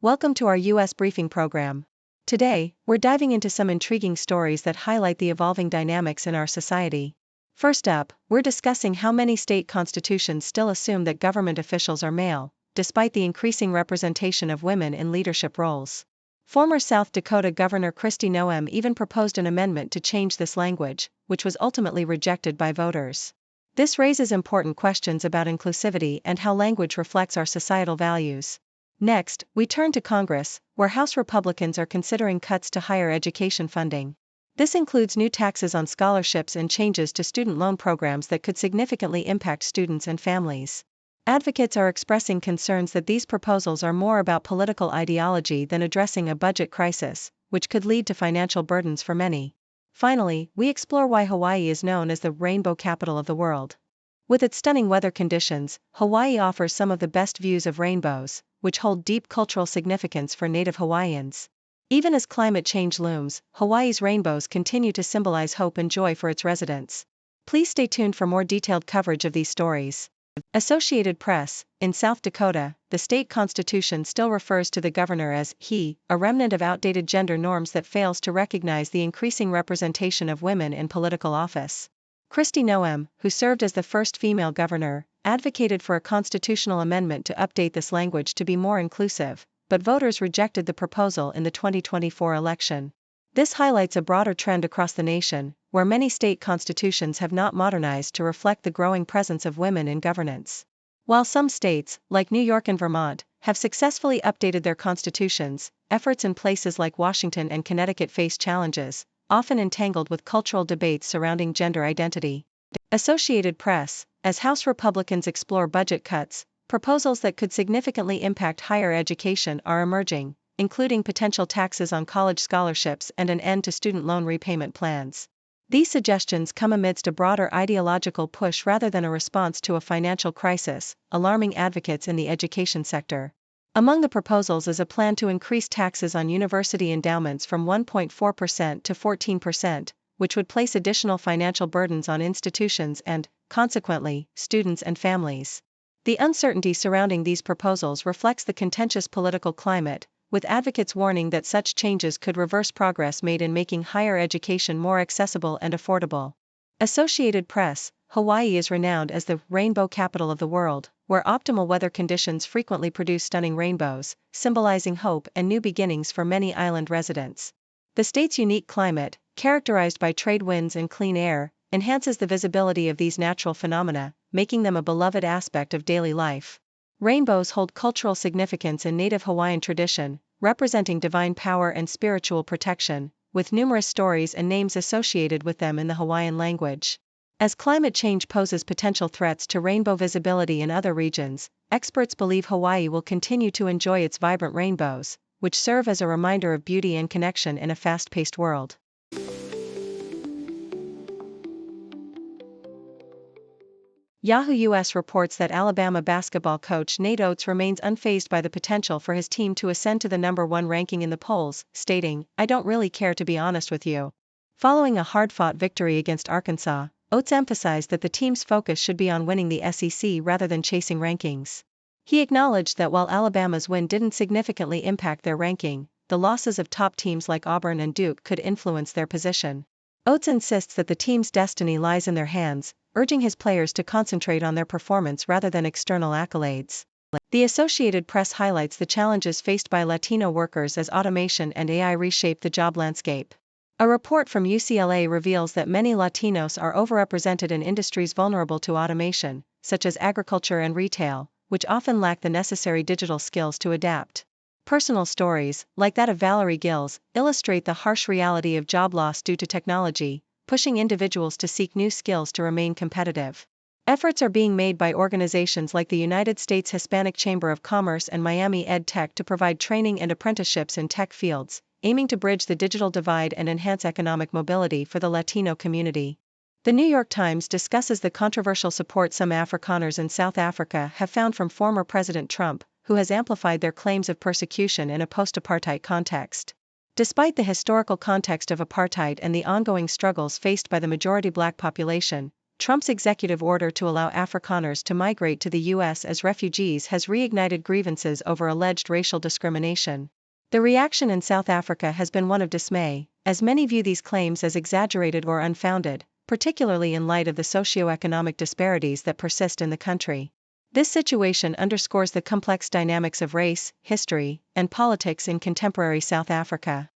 Welcome to our U.S. briefing program. Today, we're diving into some intriguing stories that highlight the evolving dynamics in our society. First up, we're discussing how many state constitutions still assume that government officials are male, despite the increasing representation of women in leadership roles. Former South Dakota Governor Kristi Noem even proposed an amendment to change this language, which was ultimately rejected by voters. This raises important questions about inclusivity and how language reflects our societal values. Next, we turn to Congress, where House Republicans are considering cuts to higher education funding. This includes new taxes on scholarships and changes to student loan programs that could significantly impact students and families. Advocates are expressing concerns that these proposals are more about political ideology than addressing a budget crisis, which could lead to financial burdens for many. Finally, we explore why Hawaii is known as the rainbow capital of the world. With its stunning weather conditions, Hawaii offers some of the best views of rainbows, which hold deep cultural significance for Native Hawaiians. Even as climate change looms, Hawaii's rainbows continue to symbolize hope and joy for its residents. Please stay tuned for more detailed coverage of these stories. Associated Press, in South Dakota, the state constitution still refers to the governor as he, a remnant of outdated gender norms that fails to recognize the increasing representation of women in political office. Kristi Noem, who served as the first female governor, advocated for a constitutional amendment to update this language to be more inclusive, but voters rejected the proposal in the 2024 election. This highlights a broader trend across the nation, where many state constitutions have not modernized to reflect the growing presence of women in governance. While some states, like New York and Vermont, have successfully updated their constitutions, efforts in places like Washington and Connecticut face challenges, often entangled with cultural debates surrounding gender identity. Associated Press, as House Republicans explore budget cuts, proposals that could significantly impact higher education are emerging, including potential taxes on college scholarships and an end to student loan repayment plans. These suggestions come amidst a broader ideological push rather than a response to a financial crisis, alarming advocates in the education sector. Among the proposals is a plan to increase taxes on university endowments from 1.4% to 14%, which would place additional financial burdens on institutions and, consequently, students and families. The uncertainty surrounding these proposals reflects the contentious political climate, with advocates warning that such changes could reverse progress made in making higher education more accessible and affordable. Associated Press, Hawaii is renowned as the rainbow capital of the world, where optimal weather conditions frequently produce stunning rainbows, symbolizing hope and new beginnings for many island residents. The state's unique climate, characterized by trade winds and clean air, enhances the visibility of these natural phenomena, making them a beloved aspect of daily life. Rainbows hold cultural significance in Native Hawaiian tradition, representing divine power and spiritual protection, with numerous stories and names associated with them in the Hawaiian language. As climate change poses potential threats to rainbow visibility in other regions, experts believe Hawaii will continue to enjoy its vibrant rainbows, which serve as a reminder of beauty and connection in a fast-paced world. Yahoo US reports that Alabama basketball coach Nate Oates remains unfazed by the potential for his team to ascend to the #1 ranking in the polls, stating, "I don't really care, to be honest with you." Following a hard-fought victory against Arkansas, Oates emphasized that the team's focus should be on winning the SEC rather than chasing rankings. He acknowledged that while Alabama's win didn't significantly impact their ranking, the losses of top teams like Auburn and Duke could influence their position. Oates insists that the team's destiny lies in their hands, urging his players to concentrate on their performance rather than external accolades. The Associated Press highlights the challenges faced by Latino workers as automation and AI reshape the job landscape. A report from UCLA reveals that many Latinos are overrepresented in industries vulnerable to automation, such as agriculture and retail, which often lack the necessary digital skills to adapt. Personal stories, like that of Valerie Gills, illustrate the harsh reality of job loss due to technology, pushing individuals to seek new skills to remain competitive. Efforts are being made by organizations like the United States Hispanic Chamber of Commerce and Miami Ed Tech to provide training and apprenticeships in tech fields, aiming to bridge the digital divide and enhance economic mobility for the Latino community. The New York Times discusses the controversial support some Afrikaners in South Africa have found from former President Trump, who has amplified their claims of persecution in a post-apartheid context. Despite the historical context of apartheid and the ongoing struggles faced by the majority black population, Trump's executive order to allow Afrikaners to migrate to the U.S. as refugees has reignited grievances over alleged racial discrimination. The reaction in South Africa has been one of dismay, as many view these claims as exaggerated or unfounded, particularly in light of the socio-economic disparities that persist in the country. This situation underscores the complex dynamics of race, history, and politics in contemporary South Africa.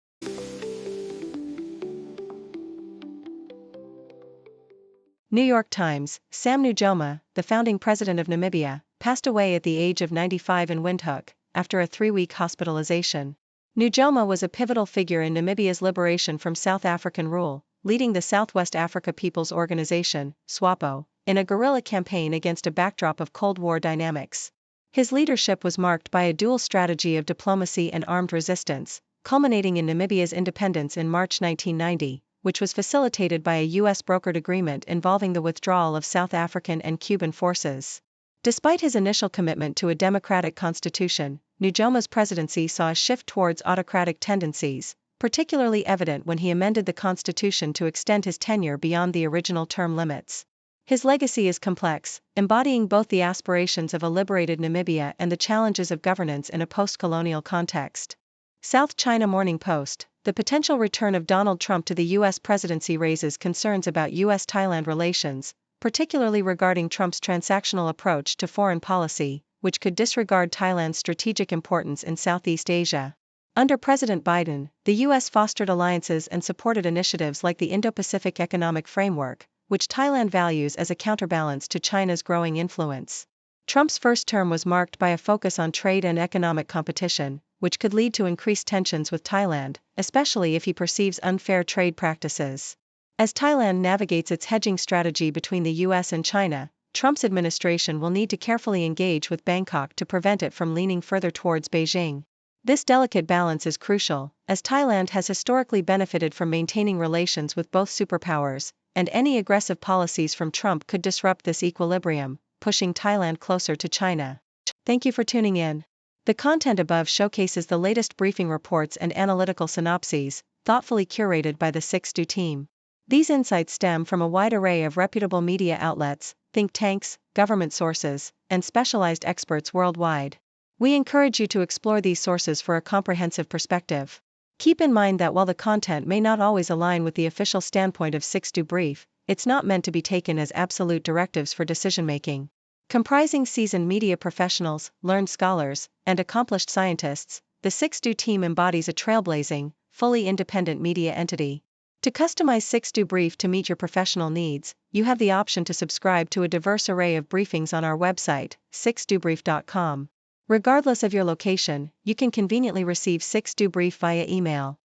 New York Times, Sam Nujoma, the founding president of Namibia, passed away at the age of 95 in Windhoek, after a 3-week hospitalization. Nujoma was a pivotal figure in Namibia's liberation from South African rule, leading the Southwest Africa People's Organization, SWAPO, in a guerrilla campaign against a backdrop of Cold War dynamics. His leadership was marked by a dual strategy of diplomacy and armed resistance, culminating in Namibia's independence in March 1990, which was facilitated by a U.S. brokered agreement involving the withdrawal of South African and Cuban forces. Despite his initial commitment to a democratic constitution, Nujoma's presidency saw a shift towards autocratic tendencies, particularly evident when he amended the constitution to extend his tenure beyond the original term limits. His legacy is complex, embodying both the aspirations of a liberated Namibia and the challenges of governance in a post-colonial context. South China Morning Post, the potential return of Donald Trump to the U.S. presidency raises concerns about U.S.-Thailand relations, particularly regarding Trump's transactional approach to foreign policy, which could disregard Thailand's strategic importance in Southeast Asia. Under President Biden, the U.S. fostered alliances and supported initiatives like the Indo-Pacific Economic Framework, which Thailand values as a counterbalance to China's growing influence. Trump's first term was marked by a focus on trade and economic competition, which could lead to increased tensions with Thailand, especially if he perceives unfair trade practices. As Thailand navigates its hedging strategy between the U.S. and China, Trump's administration will need to carefully engage with Bangkok to prevent it from leaning further towards Beijing. This delicate balance is crucial, as Thailand has historically benefited from maintaining relations with both superpowers, and any aggressive policies from Trump could disrupt this equilibrium, pushing Thailand closer to China. Thank you for tuning in. The content above showcases the latest briefing reports and analytical synopses, thoughtfully curated by the 6Do team. These insights stem from a wide array of reputable media outlets, think tanks, government sources, and specialized experts worldwide. We encourage you to explore these sources for a comprehensive perspective. Keep in mind that while the content may not always align with the official standpoint of 6Do Brief, it's not meant to be taken as absolute directives for decision-making. Comprising seasoned media professionals, learned scholars, and accomplished scientists, the 6Do team embodies a trailblazing, fully independent media entity. To customize 6Do Brief to meet your professional needs, you have the option to subscribe to a diverse array of briefings on our website, 6dobrief.com. Regardless of your location, you can conveniently receive 6Do Brief via email.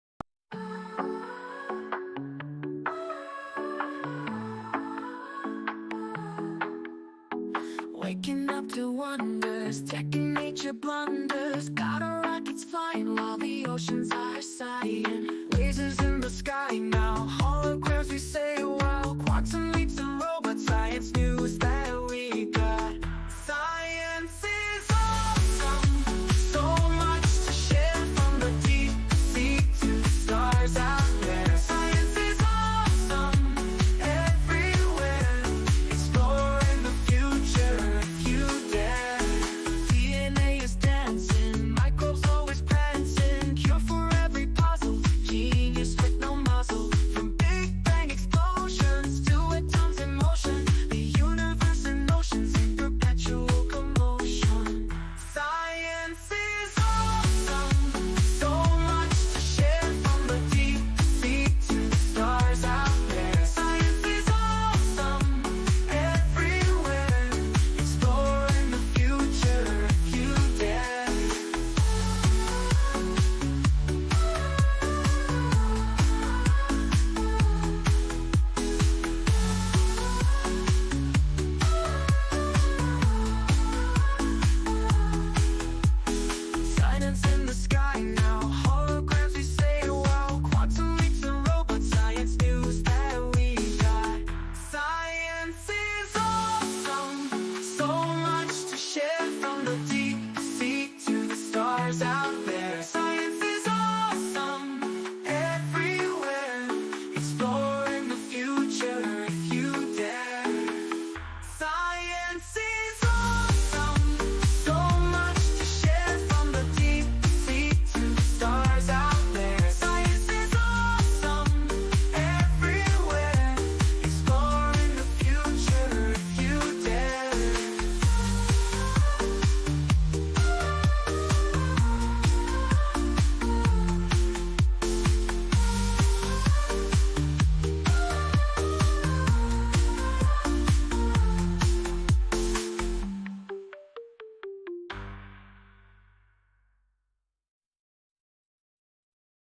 Waking up to wonders, checking nature blunders. Got our rockets flying while the oceans are sighing. Lasers in the sky now, holograms we say wow. Quantum leaps and robot science, new